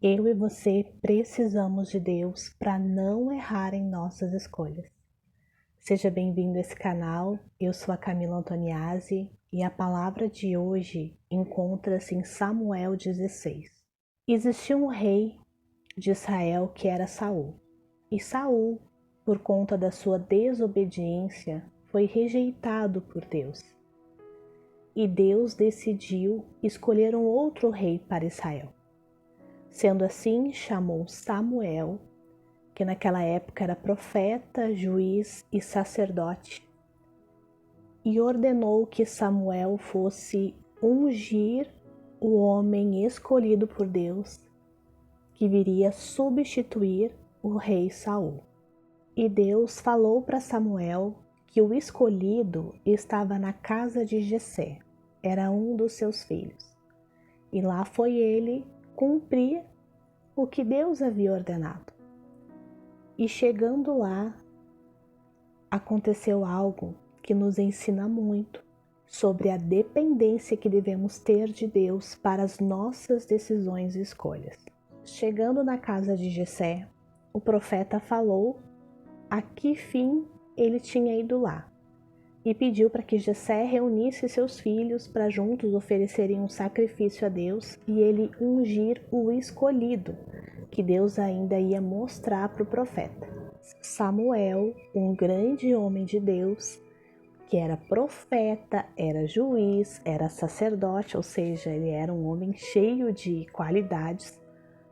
Eu e você precisamos de Deus para não errar em nossas escolhas. Seja bem-vindo a esse canal, eu sou a Camila Antoniazzi e a palavra de hoje encontra-se em Samuel 16. Existia um rei de Israel que era Saul, e Saul, por conta da sua desobediência, foi rejeitado por Deus. E Deus decidiu escolher um outro rei para Israel. Sendo assim, chamou Samuel, que naquela época era profeta, juiz e sacerdote, e ordenou que Samuel fosse ungir o homem escolhido por Deus, que viria substituir o rei Saul. E Deus falou para Samuel que o escolhido estava na casa de Jessé, era um dos seus filhos. E lá foi ele cumprir o que Deus havia ordenado. E chegando lá, aconteceu algo que nos ensina muito sobre a dependência que devemos ter de Deus para as nossas decisões e escolhas. Chegando na casa de Jessé, o profeta falou a que fim ele tinha ido lá e pediu para que Jessé reunisse seus filhos para juntos oferecerem um sacrifício a Deus e ele ungir o escolhido, que Deus ainda ia mostrar para o profeta. Samuel, um grande homem de Deus, que era profeta, era juiz, era sacerdote, ou seja, ele era um homem cheio de qualidades,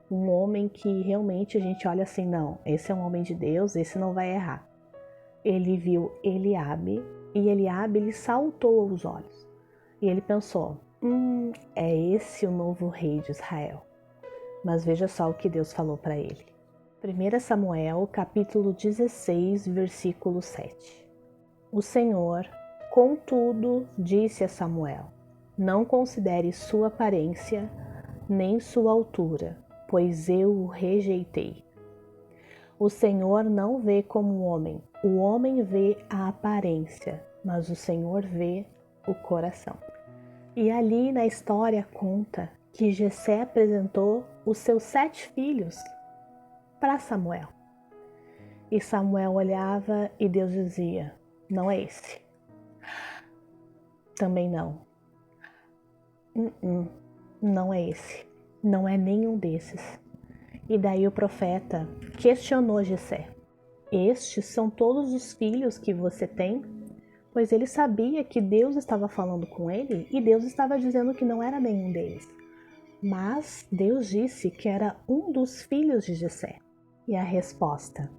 um homem que realmente a gente olha assim, não, esse é um homem de Deus, esse não vai errar. Ele viu Eliabe e Eliabe lhe saltou aos olhos. E ele pensou, é esse o novo rei de Israel. Mas veja só o que Deus falou para ele. 1 Samuel, capítulo 16, versículo 7. O Senhor, contudo, disse a Samuel, não considere sua aparência, nem sua altura, pois eu o rejeitei. O Senhor não vê como o homem vê a aparência, mas o Senhor vê o coração. E ali na história conta que Jessé apresentou os seus 7 filhos para Samuel. E Samuel olhava e Deus dizia, não é esse. Também não. Não é esse. Não é nenhum desses. E daí o profeta questionou Jessé. Estes são todos os filhos que você tem? Pois ele sabia que Deus estava falando com ele e Deus estava dizendo que não era nenhum deles. Mas Deus disse que era um dos filhos de Jessé. E a resposta: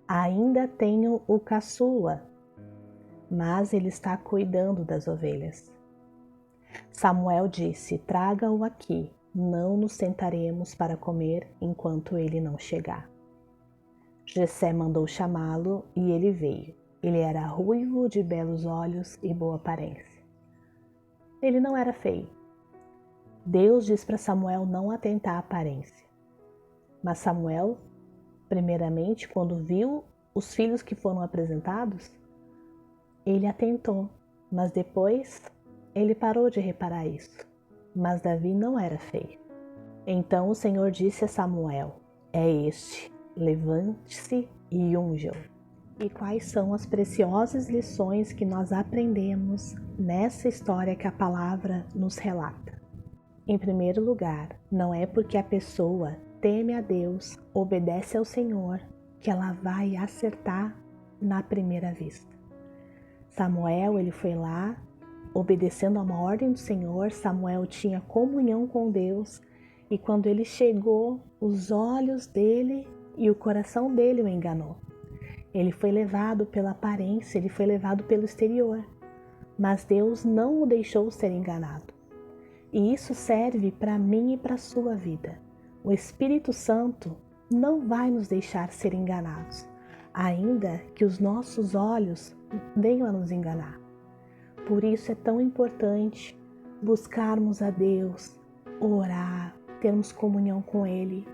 ainda tenho o caçula, mas ele está cuidando das ovelhas. Samuel disse: traga-o aqui, não nos sentaremos para comer enquanto ele não chegar. Jessé mandou chamá-lo e ele veio. Ele era ruivo, de belos olhos e boa aparência. Ele não era feio. Deus diz para Samuel não atentar à aparência. Mas Samuel, primeiramente, quando viu os filhos que foram apresentados, ele atentou, mas depois ele parou de reparar isso. Mas Davi não era feio. Então o Senhor disse a Samuel: é este, levante-se e unja-o. E quais são as preciosas lições que nós aprendemos nessa história que a palavra nos relata? Em primeiro lugar, não é porque a pessoa teme a Deus, obedece ao Senhor, que ela vai acertar na primeira vista. Samuel, ele foi lá, obedecendo a uma ordem do Senhor. Samuel tinha comunhão com Deus e quando ele chegou, os olhos dele e o coração dele o enganou. Ele foi levado pela aparência, ele foi levado pelo exterior, mas Deus não o deixou ser enganado. E isso serve para mim e para a sua vida. O Espírito Santo não vai nos deixar ser enganados, ainda que os nossos olhos venham a nos enganar. Por isso é tão importante buscarmos a Deus, orar, termos comunhão com Ele,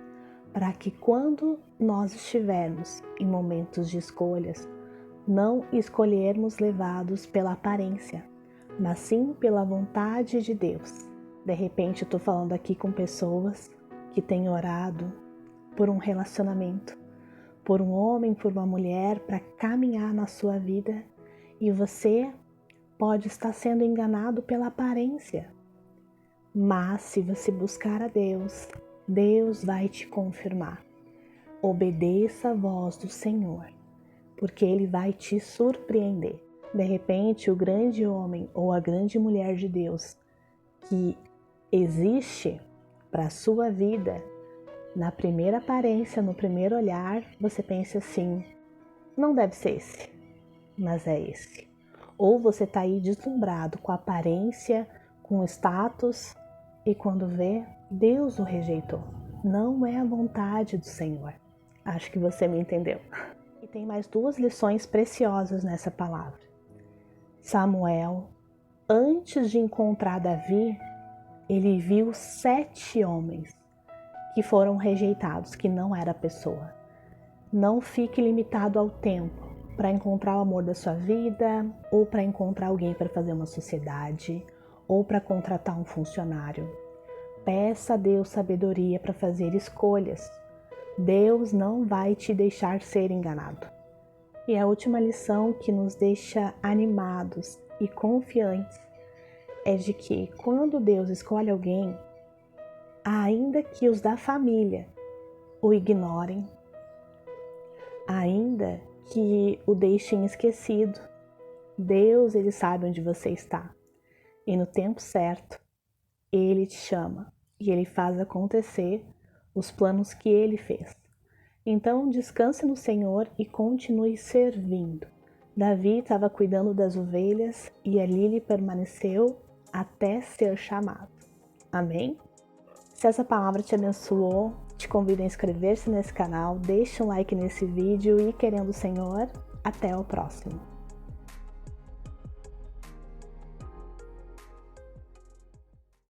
para que quando nós estivermos em momentos de escolhas, não escolhermos levados pela aparência, mas sim pela vontade de Deus. De repente eu estou falando aqui com pessoas que tem orado por um relacionamento, por um homem, por uma mulher, para caminhar na sua vida, e você pode estar sendo enganado pela aparência. Mas se você buscar a Deus, Deus vai te confirmar. Obedeça a voz do Senhor, porque Ele vai te surpreender. De repente, o grande homem ou a grande mulher de Deus que existe para a sua vida, na primeira aparência, no primeiro olhar, você pensa assim, não deve ser esse, mas é esse. Ou você está aí deslumbrado com a aparência, com o status, e quando vê, Deus o rejeitou. Não é a vontade do Senhor. Acho que você me entendeu. E tem mais 2 lições preciosas nessa palavra. Samuel, antes de encontrar Davi, ele viu 7 homens que foram rejeitados, que não era a pessoa. Não fique limitado ao tempo para encontrar o amor da sua vida, ou para encontrar alguém para fazer uma sociedade, ou para contratar um funcionário. Peça a Deus sabedoria para fazer escolhas. Deus não vai te deixar ser enganado. E a última lição que nos deixa animados e confiantes é de que quando Deus escolhe alguém, ainda que os da família o ignorem, ainda que o deixem esquecido, Deus, Ele sabe onde você está. E no tempo certo, Ele te chama e Ele faz acontecer os planos que Ele fez. Então, descanse no Senhor e continue servindo. Davi estava cuidando das ovelhas e ali ele permaneceu até ser chamado. Amém? Se essa palavra te abençoou, te convido a inscrever-se nesse canal, deixe um like nesse vídeo e, querendo o Senhor, até o próximo.